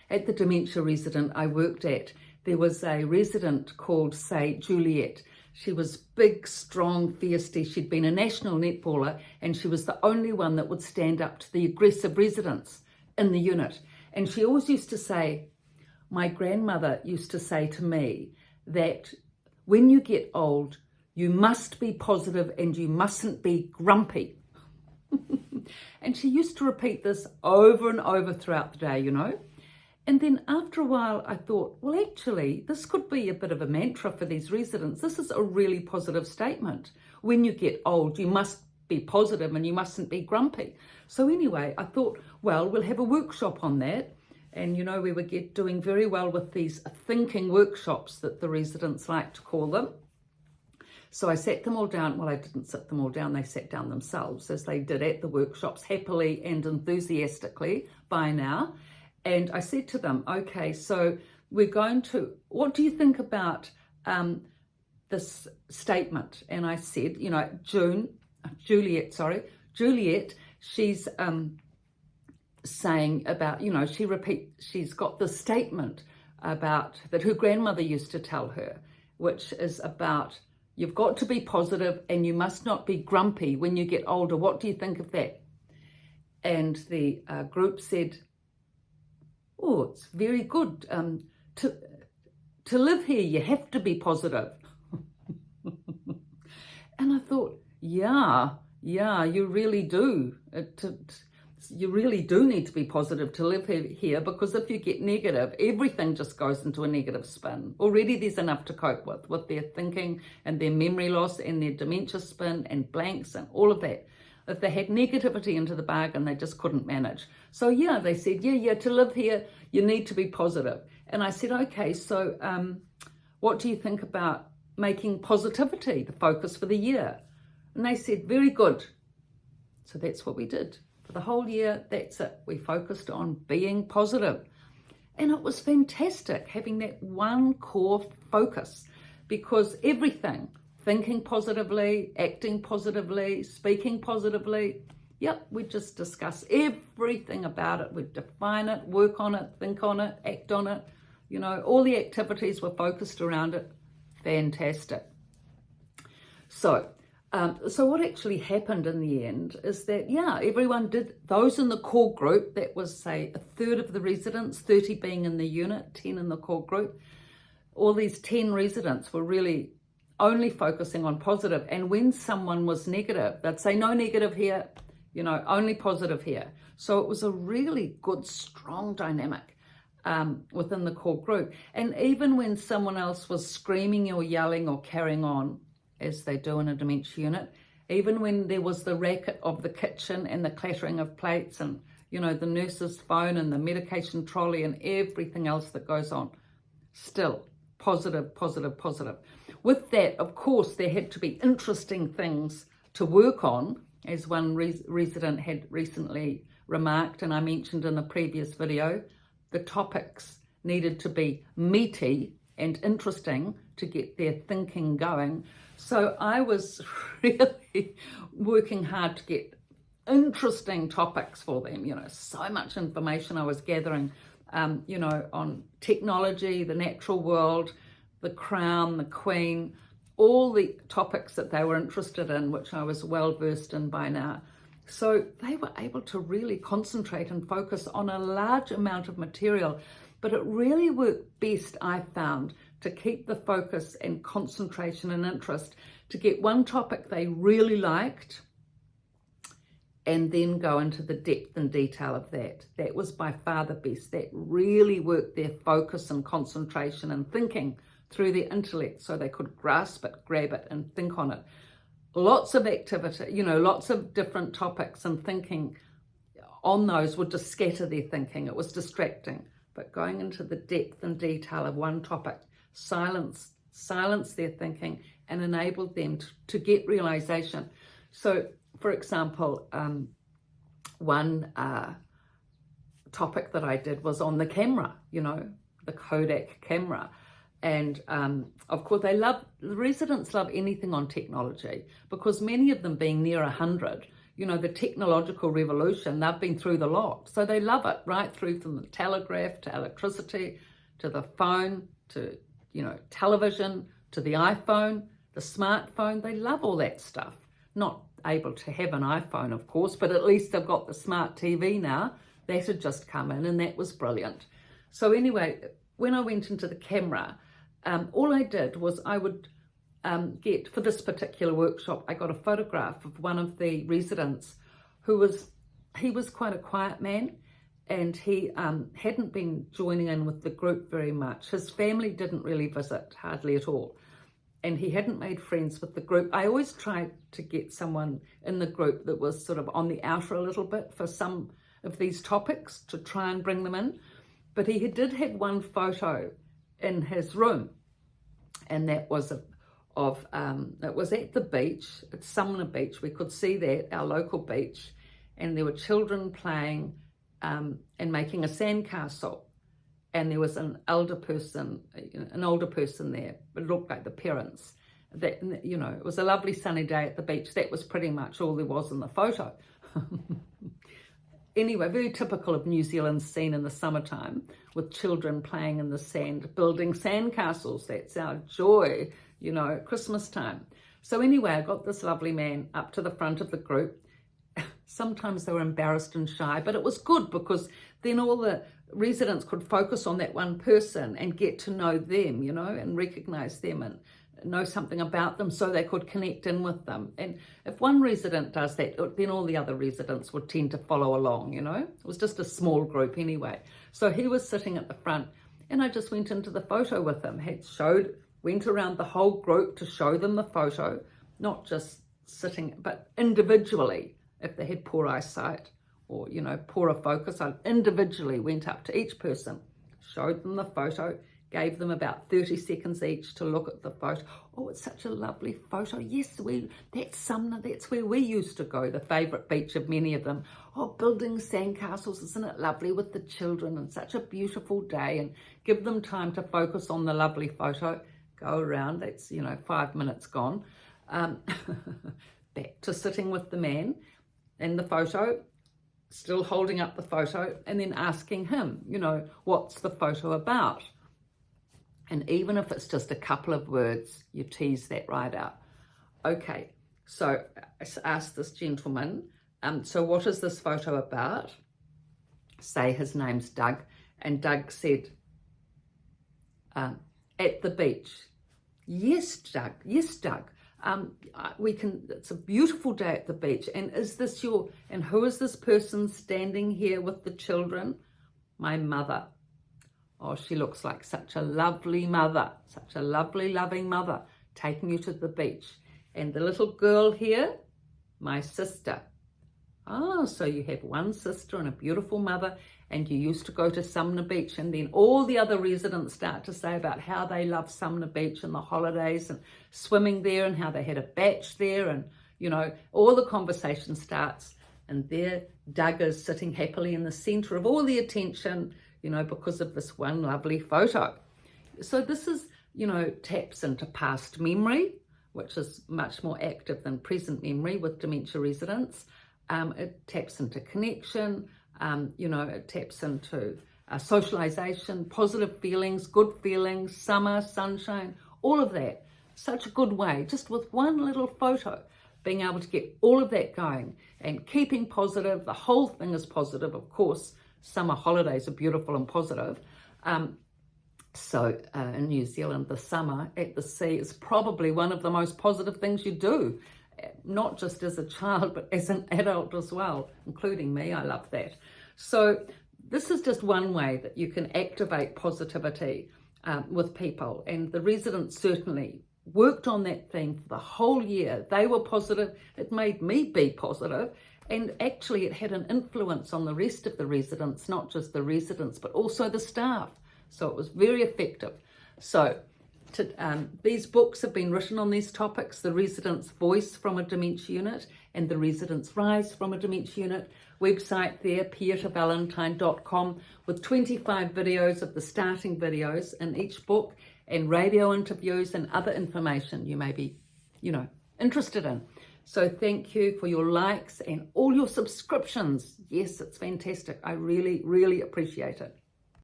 At the dementia resident I worked at, there was a resident called, say, Juliet. She was big, strong, feisty. She'd been a national netballer, and she was the only one that would stand up to the aggressive residents in the unit. And she always used to say, my grandmother used to say to me that when you get old, you must be positive and you mustn't be grumpy. And she used to repeat this over and over throughout the day, you know. And then after a while, I thought, well, actually, this could be a bit of a mantra for these residents. This is a really positive statement. When you get old, you must be positive and you mustn't be grumpy. So anyway, I thought, well, we'll have a workshop on that. And, you know, we were doing very well with these thinking workshops that the residents like to call them. So I sat them all down. Well, I didn't sit them all down. They sat down themselves, as they did at the workshops, happily and enthusiastically by now. And I said to them, okay, so we're going to, what do you think about this statement? And I said, you know, Juliet, she's saying about, you know, she's got this statement about that her grandmother used to tell her, which is about, you've got to be positive and you must not be grumpy when you get older. What do you think of that? And the group said, oh, it's very good. To live here, you have to be positive. And I thought, yeah, you really do. You really do need to be positive to live here, because if you get negative, everything just goes into a negative spin. Already there's enough to cope with their thinking and their memory loss and their dementia spin and blanks and all of that. If they had negativity into the bargain, they just couldn't manage. So yeah, they said, yeah, to live here, you need to be positive. And I said, okay, so what do you think about making positivity the focus for the year? And they said, very good. So that's what we did. For the whole year, that's it. We focused on being positive. And it was fantastic having that one core focus, because everything, thinking positively, acting positively, speaking positively, yep, we just discuss everything about it. We'd define it, work on it, think on it, act on it. You know, all the activities were focused around it. Fantastic. So what actually happened in the end is that, yeah, everyone did, those in the core group, that was, say, a third of the residents, 30 being in the unit, 10 in the core group. All these 10 residents were really only focusing on positive. And when someone was negative, they'd say, no negative here, you know, only positive here. So it was a really good, strong dynamic within the core group. And even when someone else was screaming or yelling or carrying on, as they do in a dementia unit, even when there was the racket of the kitchen and the clattering of plates and, you know, the nurse's phone and the medication trolley and everything else that goes on, still positive, positive, positive. With that, of course, there had to be interesting things to work on, as one resident had recently remarked, and I mentioned in the previous video, the topics needed to be meaty and interesting to get their thinking going. So I was really working hard to get interesting topics for them, you know, so much information I was gathering, you know, on technology, the natural world, the crown, the queen, all the topics that they were interested in, which I was well versed in by now. So they were able to really concentrate and focus on a large amount of material, but it really worked best, I found, to keep the focus and concentration and interest, to get one topic they really liked and then go into the depth and detail of that. That was by far the best. That really worked their focus and concentration and thinking through their intellect, so they could grasp it, grab it and think on it. Lots of activity, you know, lots of different topics, and thinking on those would just scatter their thinking. It was distracting. But going into the depth and detail of one topic, silence their thinking and enabled them to get realization. So, for example, one topic that I did was on the camera, you know, the Kodak camera. And of course, the residents love anything on technology, because many of them being near 100, the technological revolution. They've been through the lot, so they love it, right through from the telegraph to electricity to the phone to television to the iPhone, the smartphone. They love all that stuff. Not able to have an iPhone, of course, but at least they've got the smart TV now. That had just come in, and that was brilliant. So anyway, when I went into the camera, all I did was I would get, for this particular workshop, I got a photograph of one of the residents he was quite a quiet man, and he hadn't been joining in with the group very much. His family didn't really visit, hardly at all. And he hadn't made friends with the group. I always tried to get someone in the group that was sort of on the outer a little bit for some of these topics to try and bring them in. But he did have one photo in his room, and that was it was at the beach, at Sumner Beach. We could see that, our local beach, and there were children playing and making a sandcastle. And there was an older person there. It looked like the parents. That, it was a lovely sunny day at the beach. That was pretty much all there was in the photo. Anyway, very typical of New Zealand's scene in the summertime, with children playing in the sand, building sandcastles. That's our joy, at Christmas time. So anyway, I got this lovely man up to the front of the group. Sometimes they were embarrassed and shy, but it was good because then all the residents could focus on that one person and get to know them, and recognize them and know something about them so they could connect in with them. And if one resident does that, then all the other residents would tend to follow along, It was just a small group anyway. So he was sitting at the front, and I just went into the photo with him, went around the whole group to show them the photo, not just sitting, but individually. If they had poor eyesight or, poorer focus, I individually went up to each person, showed them the photo, gave them about 30 seconds each to look at the photo. Oh, it's such a lovely photo. Yes, that's Sumner, that's where we used to go, the favourite beach of many of them. Oh, building sandcastles, isn't it lovely with the children, and such a beautiful day, and give them time to focus on the lovely photo. Go around, that's, 5 minutes gone. Back to sitting with the man in the photo, still holding up the photo, and then asking him, what's the photo about? And even if it's just a couple of words, you tease that right out. Okay, so I asked this gentleman, so what is this photo about? Say his name's Doug, and Doug said, at the beach. Yes, Doug. It's a beautiful day at the beach. And who is this person standing here with the children? My mother. Oh, she looks like such a lovely mother, such a lovely, loving mother, taking you to the beach. And the little girl here, my sister. Oh, so you have one sister and a beautiful mother, and you used to go to Sumner Beach, and then all the other residents start to say about how they love Sumner Beach and the holidays and swimming there, and how they had a batch there, and all the conversation starts, and there Doug is sitting happily in the center of all the attention, because of this one lovely photo. So this is, taps into past memory, which is much more active than present memory with dementia residents. It taps into connection, it taps into socialization, positive feelings, good feelings, summer, sunshine, all of that. Such a good way, just with one little photo, being able to get all of that going and keeping positive. The whole thing is positive, of course. Summer holidays are beautiful and positive. So in New Zealand, the summer at the sea is probably one of the most positive things you do, not just as a child, but as an adult as well, including me. I love that. So this is just one way that you can activate positivity with people. And the residents certainly worked on that theme for the whole year. They were positive. It made me be positive. And actually it had an influence on the rest of the residents, not just the residents, but also the staff. So it was very effective. So these books have been written on these topics: The Resident's Voice from a Dementia Unit and The Resident's Rise from a Dementia Unit. Website there, pietavalentine.com, with 25 videos of the starting videos in each book, and radio interviews and other information you may be, interested in. So thank you for your likes and all your subscriptions. Yes, it's fantastic. I really, really appreciate it.